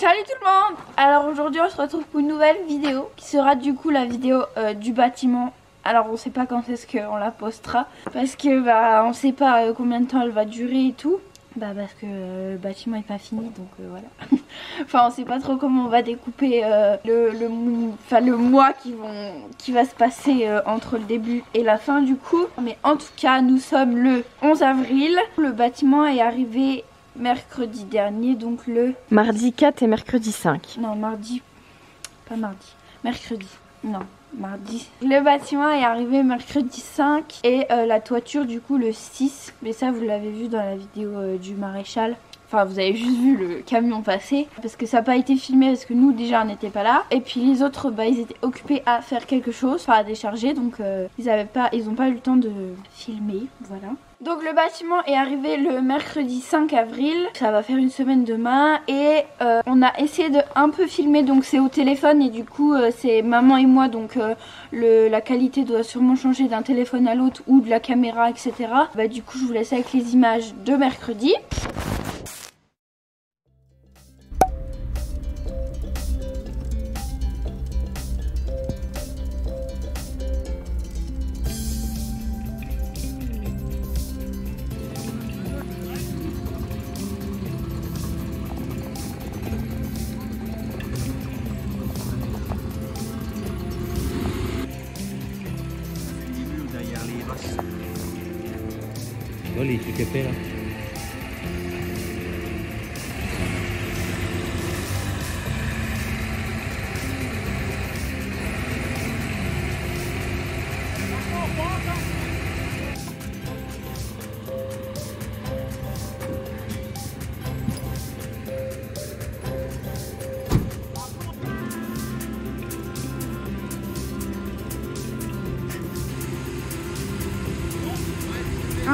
Salut tout le monde. Alors aujourd'hui on se retrouve pour une nouvelle vidéo qui sera du coup la vidéo du bâtiment. Alors on sait pas quand est-ce qu'on la postera parce que on sait pas combien de temps elle va durer et tout. Parce que le bâtiment est pas fini donc voilà. Enfin on sait pas trop comment on va découper le mois qui va se passer entre le début et la fin du coup. Mais en tout cas nous sommes le 11 avril. Le bâtiment est arrivé mercredi dernier, donc le mardi 4 et mercredi 5. Non, mardi, pas mardi, mercredi, non, mardi. Le bâtiment est arrivé mercredi 5 et la toiture du coup le 6. Mais ça vous l'avez vu dans la vidéo du maréchal. Enfin vous avez juste vu le camion passer parce que ça n'a pas été filmé parce que nous déjà on n'était pas là. Et puis les autres ils étaient occupés à faire quelque chose, enfin à décharger, donc ils n'ont pas eu le temps de filmer, voilà. Donc le bâtiment est arrivé le mercredi 5 avril, ça va faire une semaine demain et on a essayé de un peu filmer, donc c'est au téléphone et du coup c'est maman et moi, donc la qualité doit sûrement changer d'un téléphone à l'autre ou de la caméra etc. Du coup je vous laisse avec les images de mercredi. Oh, les trucs épais là.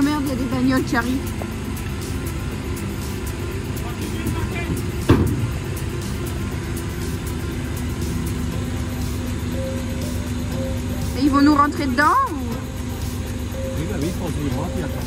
Oh merde, il y a des bagnoles qui arrivent. Et ils vont nous rentrer dedans ou... Oui, bah oui, il faut qu'ils rentrent, puis attends.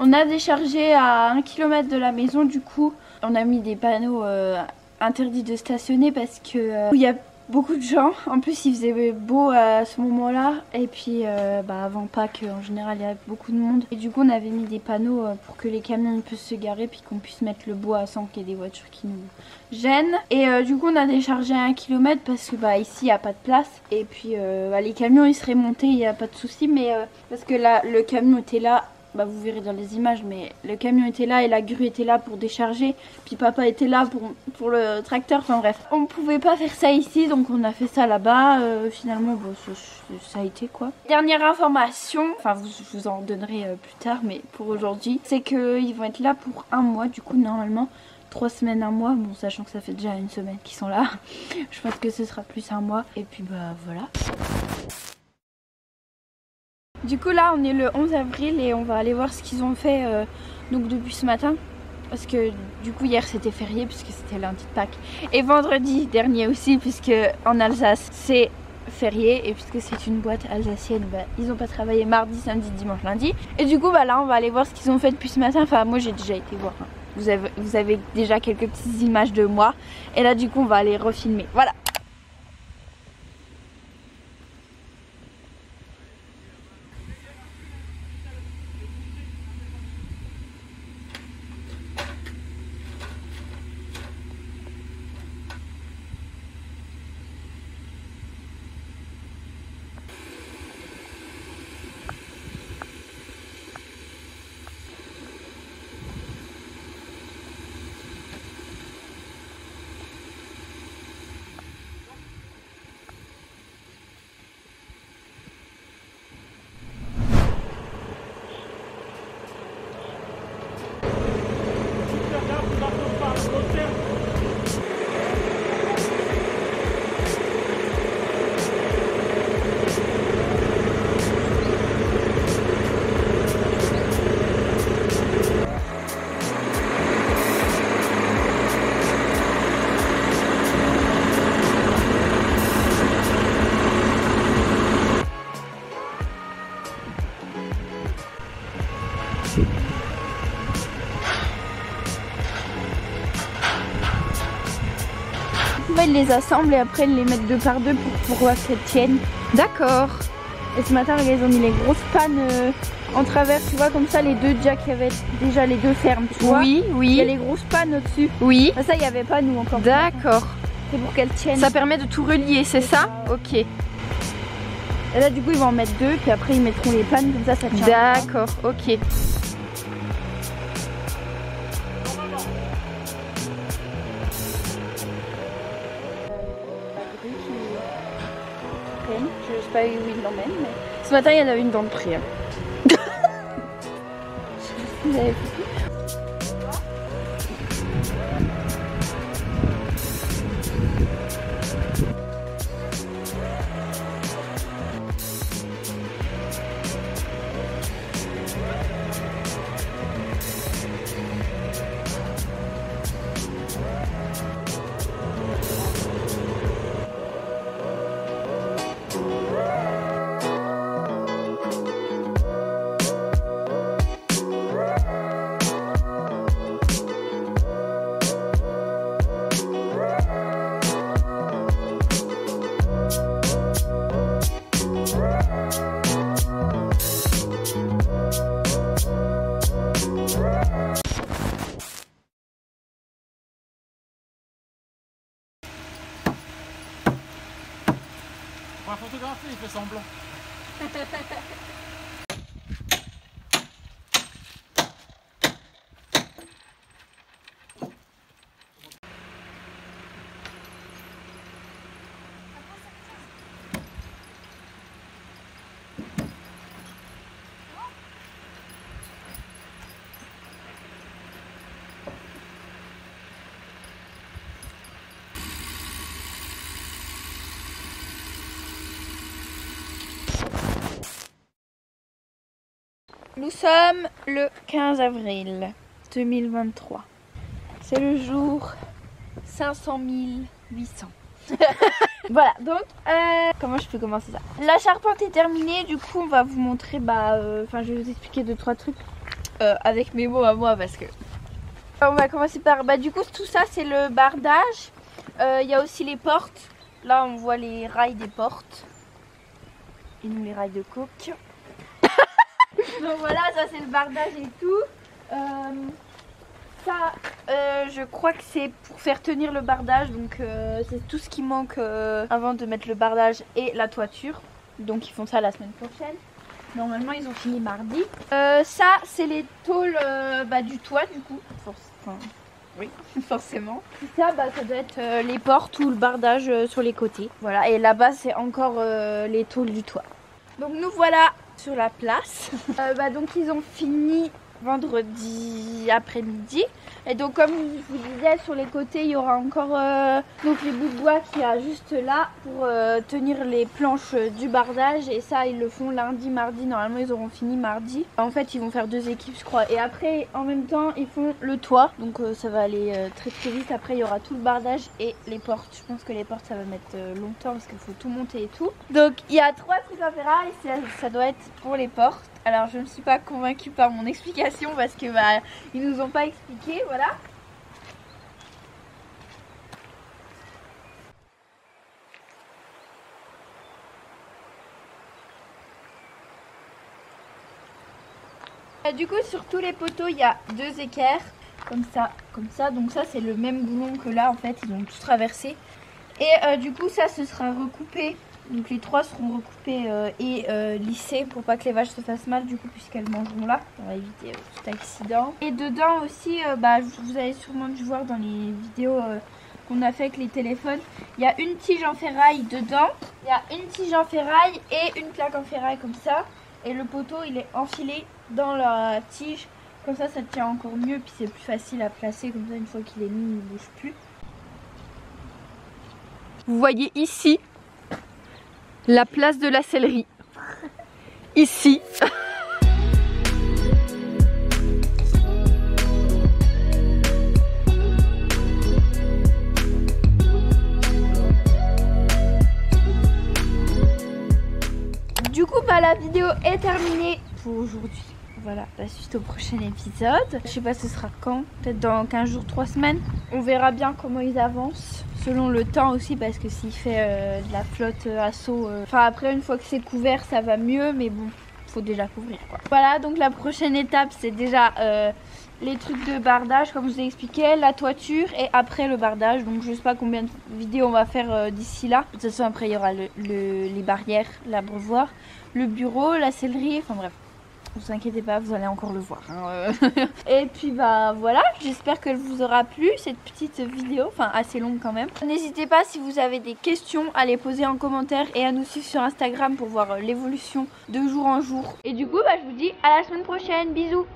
On a déchargé à 1 km de la maison, du coup on a mis des panneaux interdits de stationner parce que il y a beaucoup de gens. En plus il faisait beau à ce moment là et puis avant Pâques en général il y a beaucoup de monde et du coup on avait mis des panneaux pour que les camions puissent se garer puis qu'on puisse mettre le bois sans qu'il y ait des voitures qui nous gênent. Et du coup on a déchargé à 1 km parce que ici il n'y a pas de place et puis les camions ils seraient montés, il n'y a pas de souci, mais parce que là le camion était là. Vous verrez dans les images, mais le camion était là et la grue était là pour décharger, puis papa était là pour le tracteur, enfin bref. On ne pouvait pas faire ça ici, donc on a fait ça là-bas. Finalement, ça a été quoi. Dernière information, enfin je vous en donnerai plus tard, mais pour aujourd'hui, c'est qu'ils vont être là pour 1 mois, du coup normalement 3 semaines, 1 mois, bon sachant que ça fait déjà 1 semaine qu'ils sont là. Je pense que ce sera plus 1 mois, et puis voilà. Du coup là on est le 11 avril et on va aller voir ce qu'ils ont fait donc depuis ce matin. Parce que du coup hier c'était férié puisque c'était lundi de Pâques. Et vendredi dernier aussi puisque en Alsace c'est férié. Et puisque c'est une boîte alsacienne, ils n'ont pas travaillé mardi, samedi, dimanche, lundi. Et du coup là on va aller voir ce qu'ils ont fait depuis ce matin. Enfin moi j'ai déjà été voir. Vous avez déjà quelques petites images de moi. Et là du coup on va aller refilmer. Voilà. Ils les assemblent et après ils les mettent 2 par 2 pour voir qu'elles tiennent. D'accord. Et ce matin ils ont mis les grosses pannes en travers, tu vois, comme ça les 2 jacks, il y avait déjà les 2 fermes, tu vois. Oui, oui. Il y a les grosses pannes au-dessus. Oui. Ça il n'y avait pas nous encore. D'accord. C'est pour qu'elles tiennent. Ça permet de tout relier, c'est ça? Ok. Et là du coup ils vont en mettre 2 puis après ils mettront les pannes comme ça tient. D'accord, ok. Je sais pas où il l'emmène, mais ce matin il y en a une dans le pré. Hein. Vous avez compris ? Pour la photographie, il fait semblant. Nous sommes le 15 avril 2023. C'est le jour 500 800. Voilà, donc comment je peux commencer ça? La charpente est terminée, du coup on va vous montrer, je vais vous expliquer 2-3 trucs. avec mes mots à moi parce que... On va commencer par... Bah du coup tout ça c'est le bardage. Il y a aussi les portes. Là on voit les rails des portes. Et nous les rails de coke. Donc voilà, ça c'est le bardage et tout. Ça, je crois que c'est pour faire tenir le bardage. Donc c'est tout ce qui manque avant de mettre le bardage et la toiture. Donc ils font ça la semaine prochaine. Normalement ils ont fini mardi. Ça c'est les tôles du toit du coup. Oui, forcément. Ça, ça doit être les portes ou le bardage sur les côtés. Voilà, et là-bas c'est encore les tôles du toit. Donc nous voilà sur la place. Donc ils ont fini vendredi après-midi. Et donc comme je vous disais, sur les côtés il y aura encore donc les bouts de bois qu'il y a juste là pour tenir les planches du bardage. Et ça ils le font lundi, mardi. Normalement ils auront fini mardi. En fait ils vont faire 2 équipes je crois. Et après en même temps ils font le toit. Donc ça va aller très très vite. Après il y aura tout le bardage et les portes. Je pense que les portes ça va mettre longtemps parce qu'il faut tout monter et tout. Donc il y a 3 trucs à faire et ça doit être pour les portes. Alors je ne suis pas convaincue par mon explication parce que ils nous ont pas expliqué, voilà. Du coup sur tous les poteaux il y a 2 équerres comme ça. Donc ça c'est le même goulon que là en fait, ils ont tous traversé. Et du coup ça ce sera recoupé. Donc les 3 seront recoupés et lissés pour pas que les vaches se fassent mal du coup puisqu'elles mangeront là. On va éviter tout accident. Et dedans aussi, vous avez sûrement dû voir dans les vidéos qu'on a fait avec les téléphones. Il y a une tige en ferraille dedans. Il y a une tige en ferraille et une plaque en ferraille comme ça. Et le poteau il est enfilé dans la tige. Comme ça tient encore mieux puis c'est plus facile à placer. Comme ça une fois qu'il est mis il ne bouge plus. Vous voyez ici la place de la sellerie. Ici. Du coup la vidéo est terminée pour aujourd'hui. Voilà, la suite au prochain épisode. Je sais pas ce sera quand, peut-être dans 15 jours, 3 semaines. On verra bien comment ils avancent. Selon le temps aussi parce que s'il fait de la flotte à saut, après une fois que c'est couvert ça va mieux mais bon faut déjà couvrir quoi. Voilà donc la prochaine étape c'est déjà les trucs de bardage comme je vous ai expliqué, la toiture et après le bardage. Donc je sais pas combien de vidéos on va faire d'ici là. De toute façon après il y aura les barrières, l'abreuvoir, le bureau, la sellerie, enfin bref. Ne vous inquiétez pas, vous allez encore le voir. Et puis voilà, j'espère qu'elle vous aura plu cette petite vidéo, enfin assez longue quand même. N'hésitez pas si vous avez des questions à les poser en commentaire et à nous suivre sur Instagram pour voir l'évolution de jour en jour. Et du coup, je vous dis à la semaine prochaine, bisous.